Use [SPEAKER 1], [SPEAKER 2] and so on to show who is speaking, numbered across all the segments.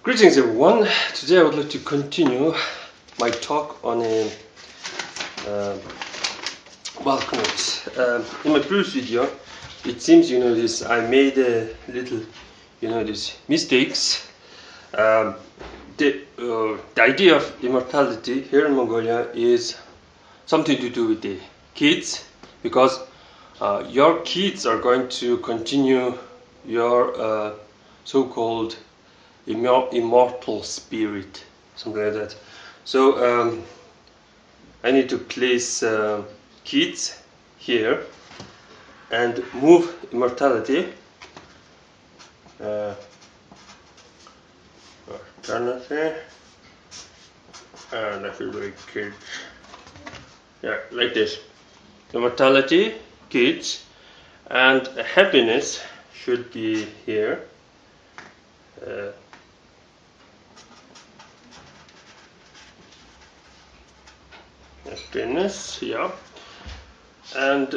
[SPEAKER 1] Greetings everyone. Today I would like to continue my talk on a Valknut. In my previous video, it seems this I made a little these mistakes. The idea of immortality here in Mongolia is something to do with the kids, because your kids are going to continue your so-called immortal spirit, something like that. So I need to place kids here and move immortality. Immortality, and I feel like kids. Yeah, like this. Immortality, kids, and happiness should be here. Happiness, yeah. And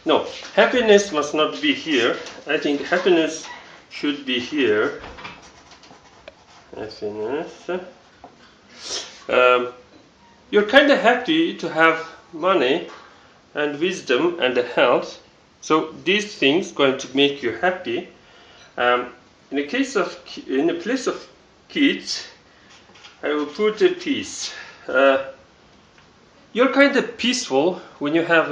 [SPEAKER 1] no, happiness must not be here. I think happiness should be here. Happiness. You're kind of happy to have money and wisdom and health. So these things going to make you happy. In the place of kids, I will put a peace. You're kind of peaceful when you have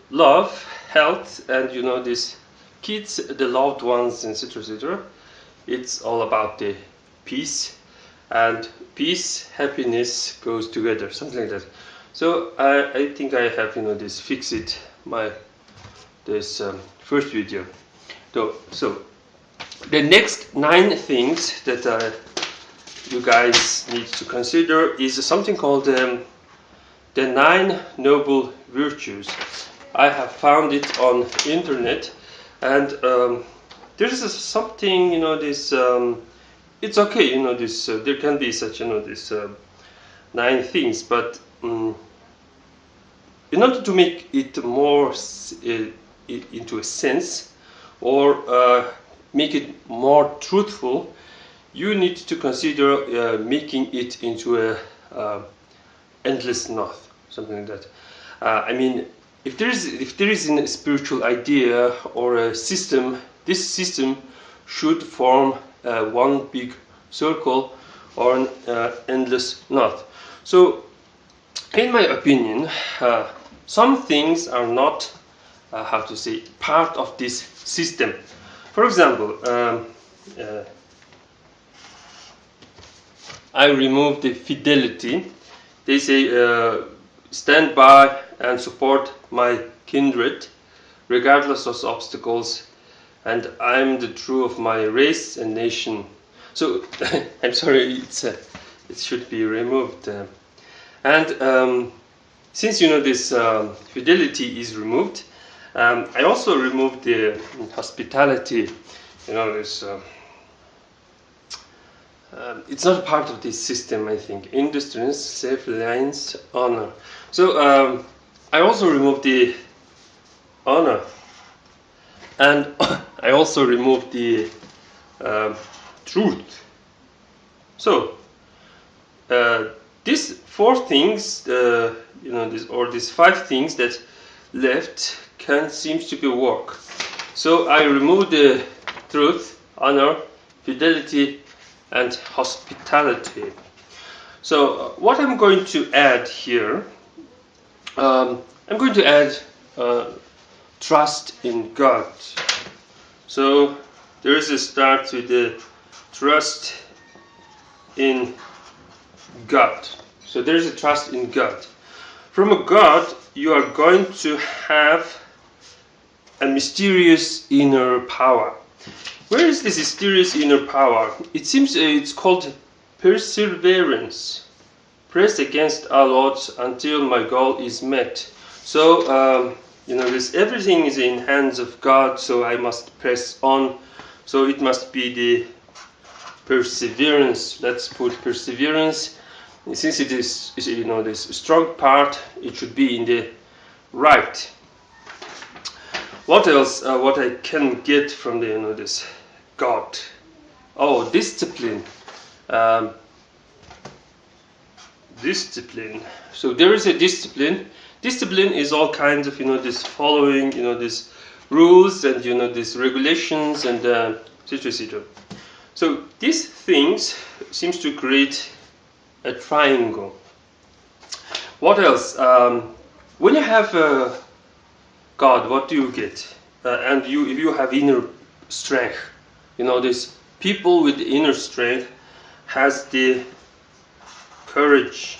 [SPEAKER 1] love, health, and these kids, the loved ones, etc., etc. It's all about the peace, and peace, happiness goes together, something like that. So I think I have this fixed this first video. So the next 9 things that you guys need to consider is something called the 9 noble virtues. I have found it on internet, and there is something it's okay, there can be such this 9 things, but in order to make it more into a sense, or make it more truthful, you need to consider making it into a endless knot, something like that. I mean, if there is a spiritual idea or a system, this system should form one big circle or an endless knot. So, in my opinion, some things are not, part of this system. For example, I remove the fidelity. They say, stand by and support my kindred, regardless of obstacles, and I'm the true of my race and nation. So, I'm sorry, it should be removed. And since this fidelity is removed, I also removed the hospitality. It's not part of this system, I think. Industries, self-reliance, honor. So I also removed the honor, and I also removed the truth. So these 4 things, these 5 things that left seems to be work. So I removed the truth, honor, fidelity, and hospitality. So what I'm going to add here, I'm going to add trust in God. So there is a start with the trust in God. So there is a trust in God. From a God, you are going to have a mysterious inner power. Where is this mysterious inner power? It seems it's called perseverance. Press against all odds until my goal is met. So everything is in hands of God. So I must press on. So it must be the perseverance. Let's put perseverance. Since it is this strong part, it should be in the right. What else? What I can get from the this God? Oh, discipline. Um, discipline. So there is a discipline. Discipline is all kinds of, this following, this rules and, these regulations and etc. etc. So these things seems to create a triangle. What else? When you have God, what do you get? And if you have inner strength, this people with inner strength has the courage.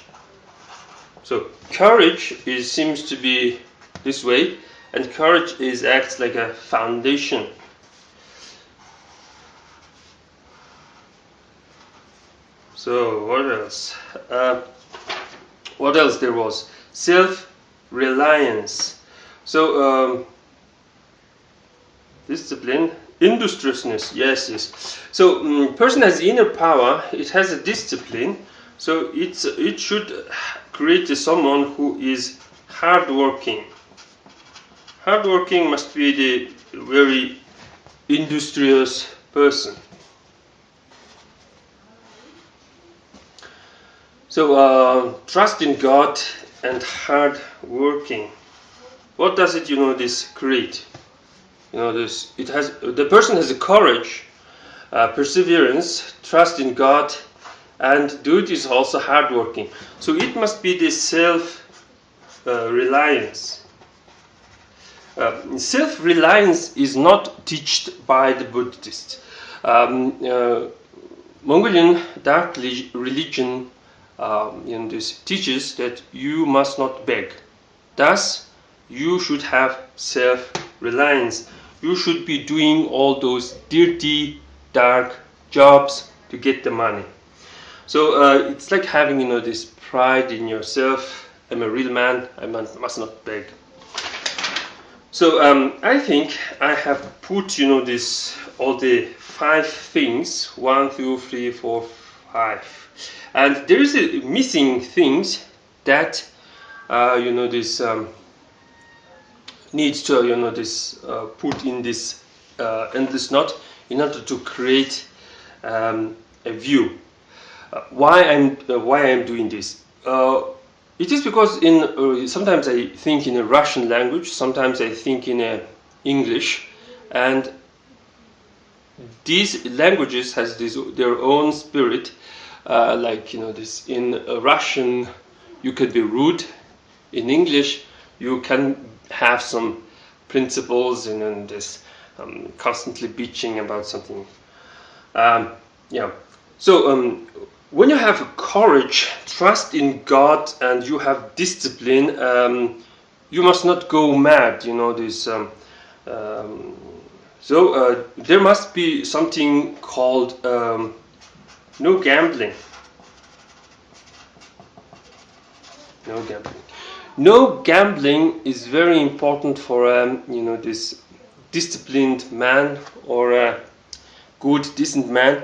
[SPEAKER 1] So courage seems to be this way, and courage acts like a foundation. So what else? What else there was? Self-reliance. So discipline, industriousness. Yes. So person has inner power. It has a discipline. So it should create someone who is hardworking. Hardworking must be the very industrious person. So trust in God and hard working. What does it, this create? This the person has a courage, perseverance, trust in God, and dude is also hard working. So it must be this self-reliance. Self-reliance is not taught by the Buddhists. Mongolian dark religion this teaches that you must not beg. Thus, you should have self-reliance. You should be doing all those dirty, dark jobs to get the money. So it's like having this pride in yourself. I'm a real man. I must not beg. So I think I have put this all the 5 things, 1, 2, 3, 4, 5. And there is a missing things that this needs to put in this endless knot in order to create a view. Why I'm doing this? It is because sometimes I think in a Russian language, sometimes I think in English, and these languages has their own spirit. Like this in Russian you can be rude, in English you can have some principles and this constantly bitching about something. So when you have courage, trust in God, and you have discipline, you must not go mad. So there must be something called no gambling. No gambling. No gambling is very important for this disciplined man or a good, decent man.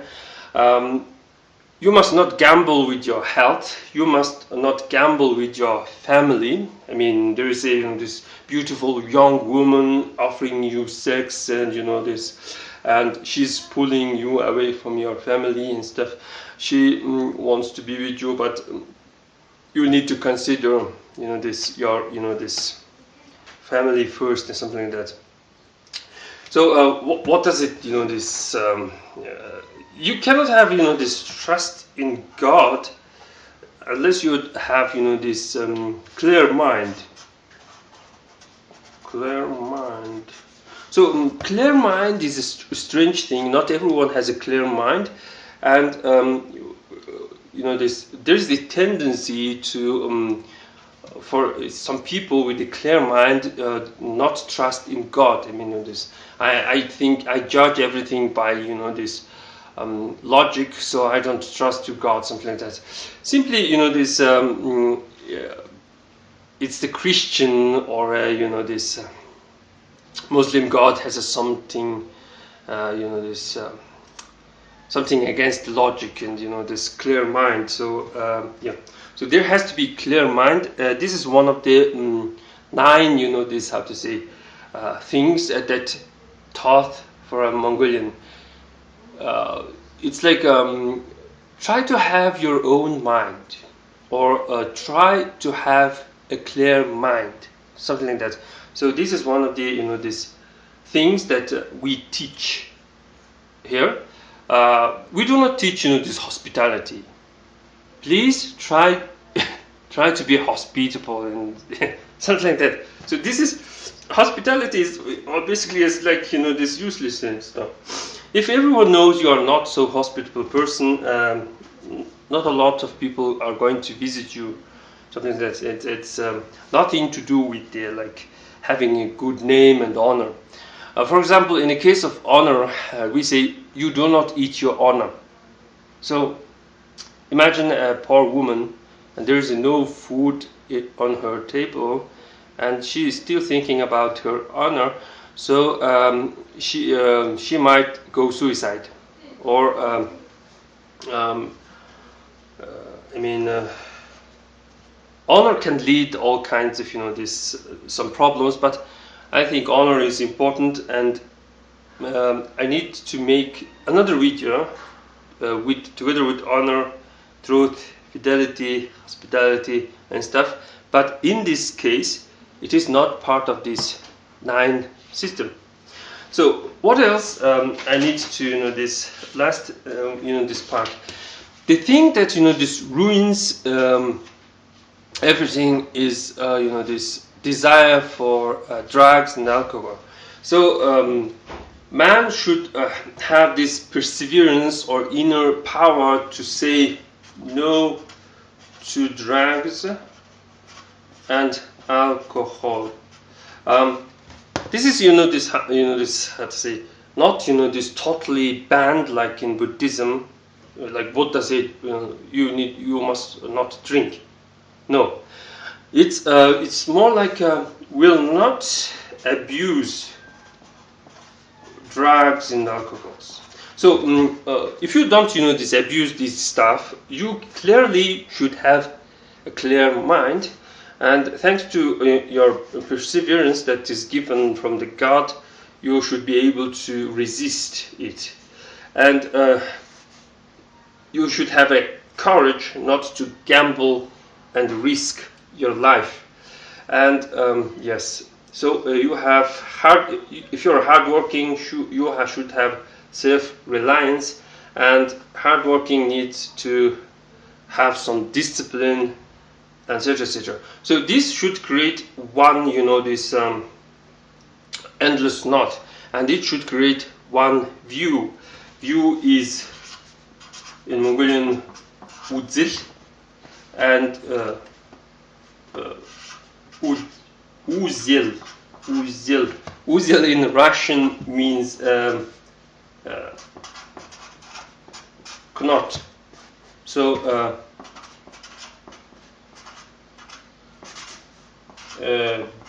[SPEAKER 1] You must not gamble with your health. You must not gamble with your family. I mean, there is this beautiful young woman offering you sex, and this, and she's pulling you away from your family and stuff. She wants to be with you, but you need to consider, this family first and something like that. So what does it, this? You cannot have, this trust in God unless you have, this clear mind. Clear mind. So clear mind is a strange thing. Not everyone has a clear mind, and there's the tendency to for some people with a clear mind not trust in God. I mean, I think I judge everything by this logic, so I don't trust to God, something like that. Simply, it's the Christian or this Muslim God has something, something against logic and this clear mind. So so there has to be clear mind. This is one of the 9, this how to say things that taught for a Mongolian. it's like try to have your own mind, or try to have a clear mind, something like that. So this is one of the these things that we teach here. We do not teach this hospitality. Please try try to be hospitable and something like that. So this is hospitality is basically is like this useless and stuff. If everyone knows you are not so hospitable person, not a lot of people are going to visit you. Something like that. It's nothing to do with like having a good name and honor. For example, in the case of honor, we say you do not eat your honor. So imagine a poor woman and there is no food on her table, and she is still thinking about her honor. So she might go suicide, or honor can lead all kinds of some problems. But I think honor is important, and I need to make another video together with honor, truth, fidelity, hospitality, and stuff. But in this case, it is not part of this 9 system. So what else I need to this last this part. The thing that this ruins everything is this desire for drugs and alcohol. So man should have this perseverance or inner power to say no to drugs and alcohol. This is this how to say, not this totally banned like in Buddhism, like Buddha said you must not drink. No, it's more like will not abuse drugs and alcohols. So if you don't abuse this stuff, you clearly should have a clear mind, and thanks to your perseverance that is given from the God, you should be able to resist it, and you should have a courage not to gamble and risk your life. And yes, so you have if you're hardworking, you should have self-reliance, and hardworking needs to have some discipline, etc., etc. So this should create one this endless knot, and it should create one view. View is in Mongolian Udzil, and Uzil. Uzil in Russian means knot. So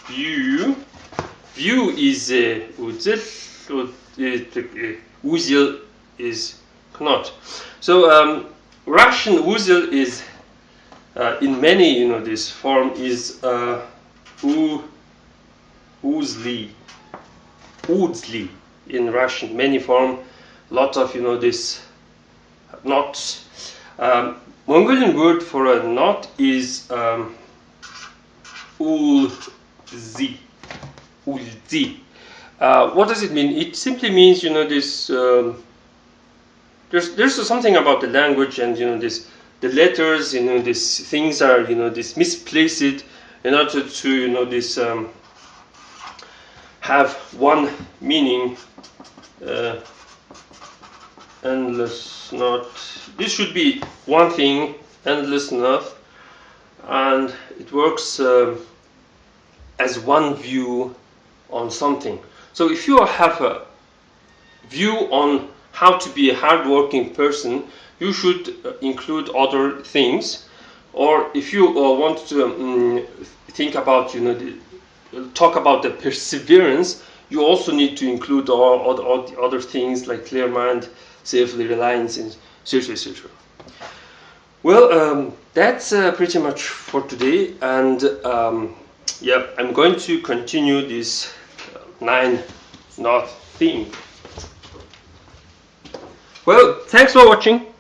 [SPEAKER 1] view is Uzil, Uzil is knot. So Russian Uzil is in many this form is Uzli in Russian, many form, lot of this knots. Mongolian word for a knot is Ulzi. What does it mean? It simply means this there's something about the language, and this the letters, these things are this misplaced in order to this have one meaning. Endless knot. This should be one thing, endless knot, and it works as one view on something. So if you have a view on how to be a hardworking person, you should include other things. Or if you want to think about talk about the perseverance, you also need to include all the other things like clear mind, self-reliance, and etc. Well, that's pretty much for today, and yeah, I'm going to continue this 9 knot theme. Well, thanks for watching.